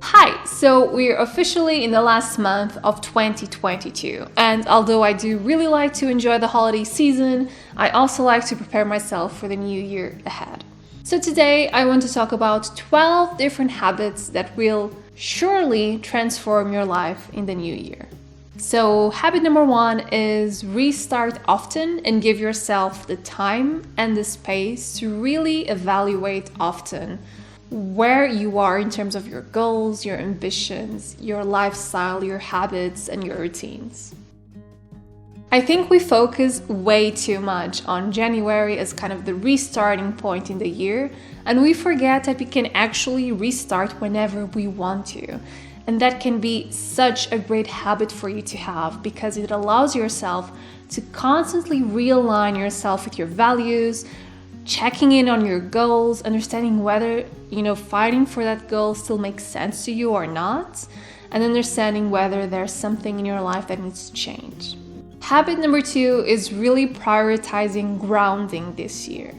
Hi, so we're officially in the last month of 2022, and although I do really like to enjoy the holiday season, I also like to prepare myself for the new year ahead. So today I want to talk about 12 different habits that will surely transform your life in the new year. So habit number 1 is restart often and give yourself the time and the space to really evaluate often where you are in terms of your goals, your ambitions, your lifestyle, your habits, and your routines. I think we focus way too much on January as kind of the restarting point in the year, and we forget that we can actually restart whenever we want to. And that can be such a great habit for you to have because it allows yourself to constantly realign yourself with your values, checking in on your goals, understanding whether, fighting for that goal still makes sense to you or not, and understanding whether there's something in your life that needs to change. Habit number 2 is really prioritizing grounding this year.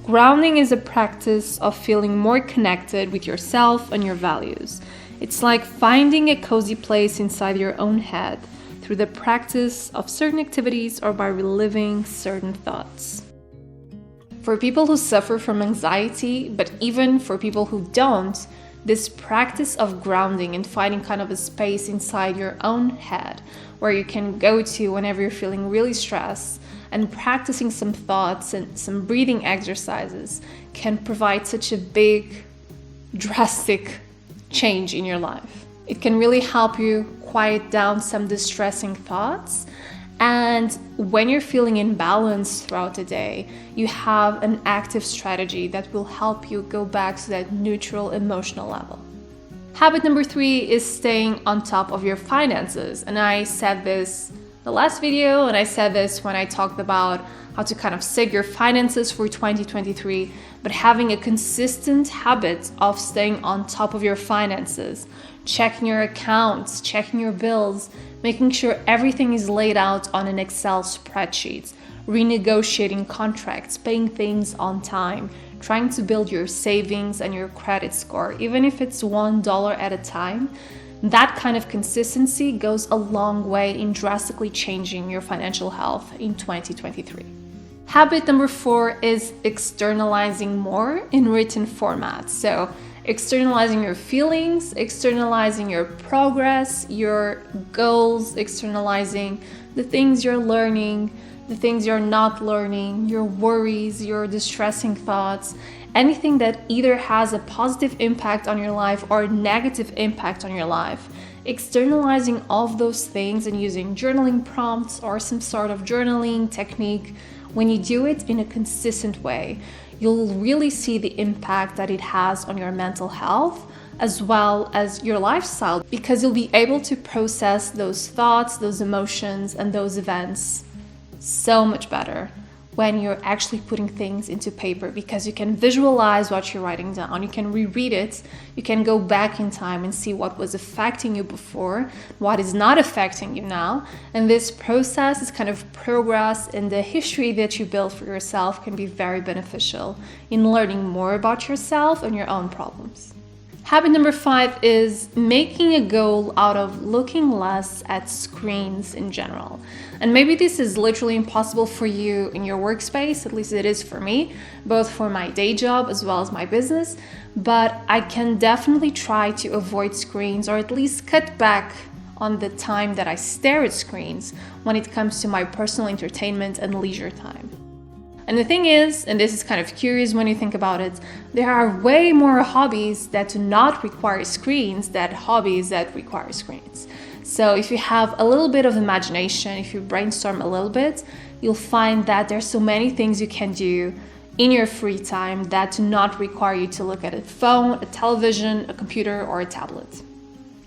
Grounding is a practice of feeling more connected with yourself and your values. It's like finding a cozy place inside your own head through the practice of certain activities or by reliving certain thoughts. For people who suffer from anxiety, but even for people who don't, this practice of grounding and finding kind of a space inside your own head where you can go to whenever you're feeling really stressed and practicing some thoughts and some breathing exercises can provide such a big, drastic change in your life. It can really help you quiet down some distressing thoughts. And when you're feeling imbalanced throughout the day, you have an active strategy that will help you go back to that neutral emotional level. Habit number 3 is staying on top of your finances. And I said this the last video, and I said this when I talked about how to kind of save your finances for 2023, but having a consistent habit of staying on top of your finances, checking your accounts, checking your bills, making sure everything is laid out on an Excel spreadsheet, renegotiating contracts, paying things on time, trying to build your savings and your credit score, even if it's $1 at a time. That kind of consistency goes a long way in drastically changing your financial health in 2023. Habit number 4 is externalizing more in written format. So externalizing your feelings, externalizing your progress, your goals, externalizing the things you're learning, the things you're not learning, your worries, your distressing thoughts, anything that either has a positive impact on your life or a negative impact on your life. Externalizing all of those things and using journaling prompts or some sort of journaling technique, when you do it in a consistent way, you'll really see the impact that it has on your mental health as well as your lifestyle, because you'll be able to process those thoughts, those emotions, and those events so much better when you're actually putting things into paper, because you can visualize what you're writing down, you can reread it, you can go back in time and see what was affecting you before, what is not affecting you now, and this process, this kind of progress in the history that you build for yourself can be very beneficial in learning more about yourself and your own problems. Habit number 5 is making a goal out of looking less at screens in general. And maybe this is literally impossible for you in your workspace, at least it is for me, both for my day job as well as my business. But I can definitely try to avoid screens, or at least cut back on the time that I stare at screens when it comes to my personal entertainment and leisure time. And the thing is, and this is kind of curious when you think about it, there are way more hobbies that do not require screens than hobbies that require screens. So if you have a little bit of imagination, if you brainstorm a little bit, you'll find that there's so many things you can do in your free time that do not require you to look at a phone, a television, a computer, or a tablet.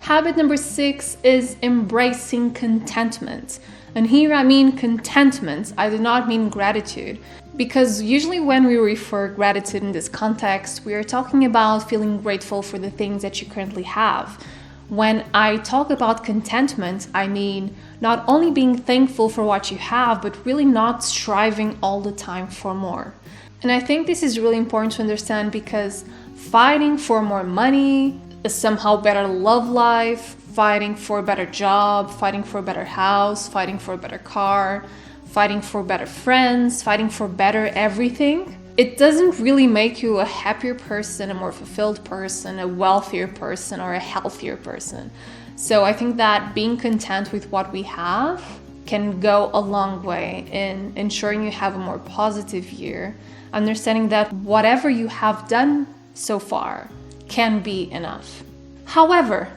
Habit number 6 is embracing contentment. And here I mean contentment, I do not mean gratitude. Because usually when we refer gratitude in this context, we are talking about feeling grateful for the things that you currently have. When I talk about contentment, I mean not only being thankful for what you have, but really not striving all the time for more. And I think this is really important to understand, because fighting for more money, a somehow better love life, fighting for a better job, fighting for a better house, fighting for a better car, fighting for better friends, fighting for better everything, it doesn't really make you a happier person, a more fulfilled person, a wealthier person, or a healthier person. So I think that being content with what we have can go a long way in ensuring you have a more positive year, understanding that whatever you have done so far can be enough. However,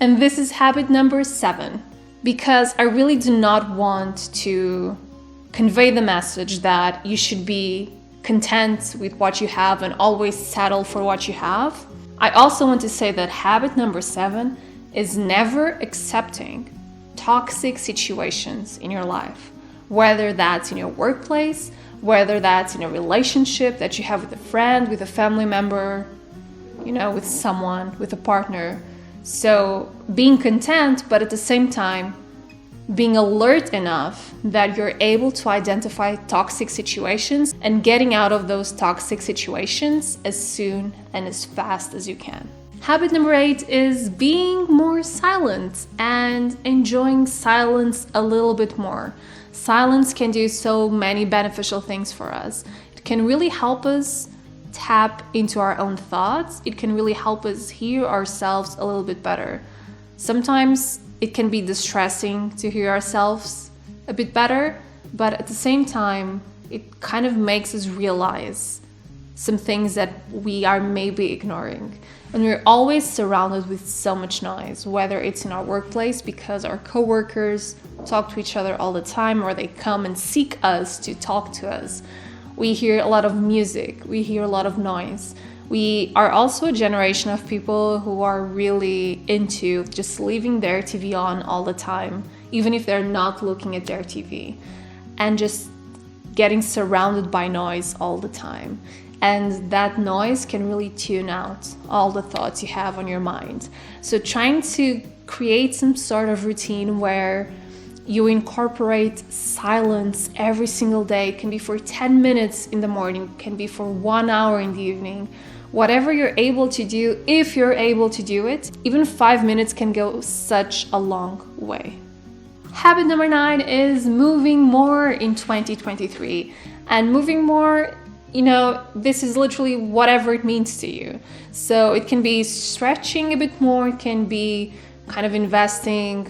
and this is habit number 7, because I really do not want to convey the message that you should be content with what you have and always settle for what you have. I also want to say that habit number 7 is never accepting toxic situations in your life, whether that's in your workplace, whether that's in a relationship that you have with a friend, with a family member, with someone, with a partner. So being content, but at the same time, being alert enough that you're able to identify toxic situations and getting out of those toxic situations as soon and as fast as you can. Habit number 8 is being more silent and enjoying silence a little bit more. Silence can do so many beneficial things for us. It can really help us tap into our own thoughts. It can really help us hear ourselves a little bit better. Sometimes it can be distressing to hear ourselves a bit better, but at the same time, it kind of makes us realize some things that we are maybe ignoring. And we're always surrounded with so much noise, whether it's in our workplace because our coworkers talk to each other all the time, or they come and seek us to talk to us. We hear a lot of music, we hear a lot of noise. We are also a generation of people who are really into just leaving their TV on all the time, even if they're not looking at their TV, and just getting surrounded by noise all the time. And that noise can really tune out all the thoughts you have on your mind. So trying to create some sort of routine where you incorporate silence every single day. It can be for 10 minutes in the morning, can be for 1 hour in the evening. Whatever you're able to do, if you're able to do it, even 5 minutes can go such a long way. Habit number 9 is moving more in 2023. And moving more, this is literally whatever it means to you. So it can be stretching a bit more, it can be kind of investing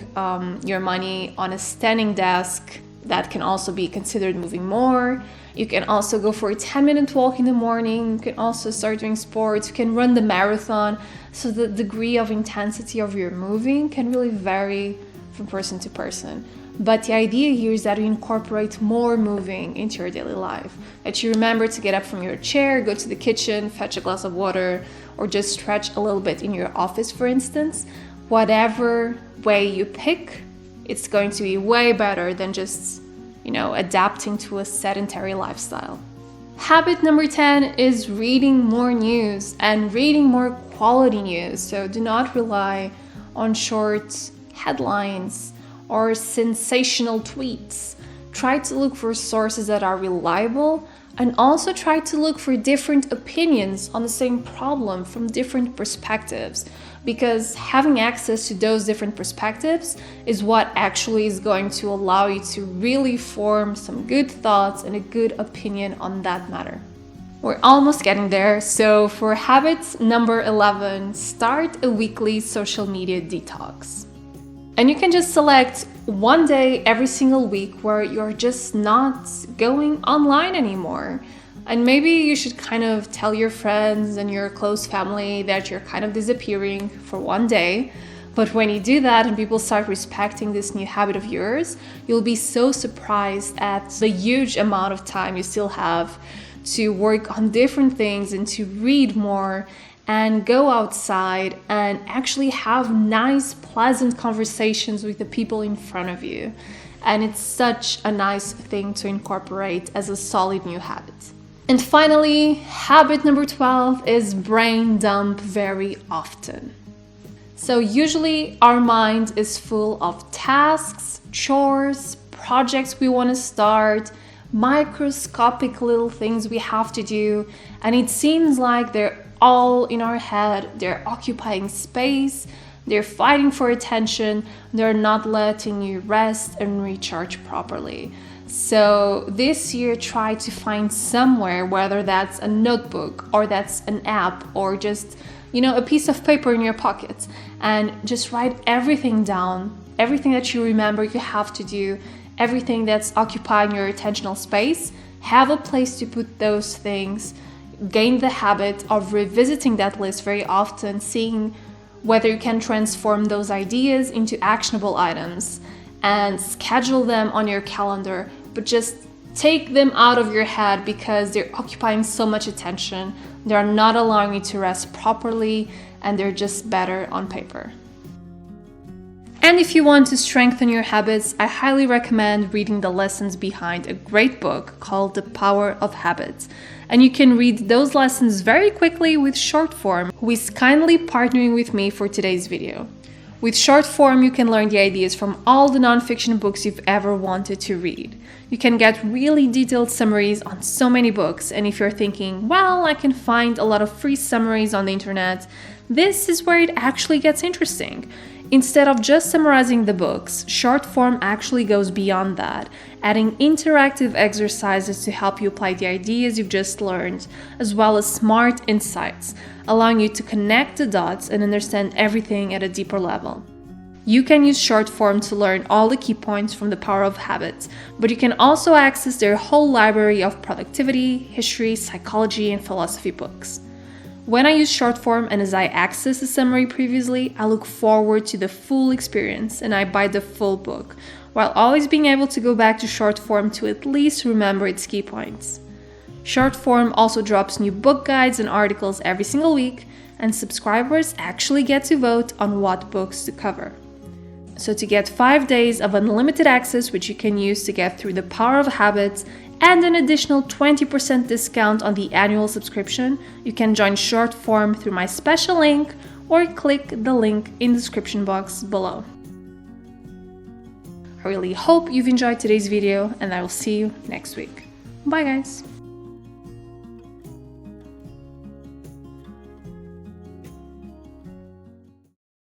your money on a standing desk. That can also be considered moving more. You can also go for a 10-minute walk in the morning. You can also start doing sports. You can run the marathon. So the degree of intensity of your moving can really vary from person to person. But the idea here is that you incorporate more moving into your daily life. That you remember to get up from your chair, go to the kitchen, fetch a glass of water, or just stretch a little bit in your office, for instance. Whatever way you pick, it's going to be way better than just, adapting to a sedentary lifestyle. Habit number 10 is reading more news and reading more quality news. So do not rely on short headlines or sensational tweets. Try to look for sources that are reliable, and also try to look for different opinions on the same problem from different perspectives, because having access to those different perspectives is what actually is going to allow you to really form some good thoughts and a good opinion on that matter. We're almost getting there. So for habit number 11, start a weekly social media detox. And you can just select one day every single week where you're just not going online anymore. And maybe you should kind of tell your friends and your close family that you're kind of disappearing for one day. But when you do that and people start respecting this new habit of yours, you'll be so surprised at the huge amount of time you still have to work on different things and to read more and go outside and actually have nice, pleasant conversations with the people in front of you. And it's such a nice thing to incorporate as a solid new habit. And finally, habit number 12 is brain dump very often. So usually our mind is full of tasks, chores, projects we want to start, microscopic little things we have to do, and it seems like there all in our head, they're occupying space, they're fighting for attention, they're not letting you rest and recharge properly. So this year, try to find somewhere, whether that's a notebook or that's an app or just, a piece of paper in your pocket, and just write everything down, everything that you remember you have to do, everything that's occupying your attentional space. Have a place to put those things. Gain the habit of revisiting that list very often, seeing whether you can transform those ideas into actionable items, and schedule them on your calendar, but just take them out of your head because they're occupying so much attention. They're not allowing you to rest properly, and they're just better on paper. And if you want to strengthen your habits, I highly recommend reading the lessons behind a great book called The Power of Habits. And you can read those lessons very quickly with Shortform, who is kindly partnering with me for today's video. With Shortform, you can learn the ideas from all the nonfiction books you've ever wanted to read. You can get really detailed summaries on so many books, and if you're thinking, well, I can find a lot of free summaries on the internet, this is where it actually gets interesting. Instead of just summarizing the books, Shortform actually goes beyond that, adding interactive exercises to help you apply the ideas you've just learned, as well as smart insights, allowing you to connect the dots and understand everything at a deeper level. You can use Shortform to learn all the key points from The Power of Habits, but you can also access their whole library of productivity, history, psychology, and philosophy books. When I use Shortform and as I access the summary previously, I look forward to the full experience and I buy the full book, while always being able to go back to Shortform to at least remember its key points. Shortform also drops new book guides and articles every single week, and subscribers actually get to vote on what books to cover. So to get 5 days of unlimited access, which you can use to get through The Power of Habits, and an additional 20% discount on the annual subscription, you can join Shortform through my special link or click the link in the description box below. I really hope you've enjoyed today's video, and I will see you next week. Bye guys!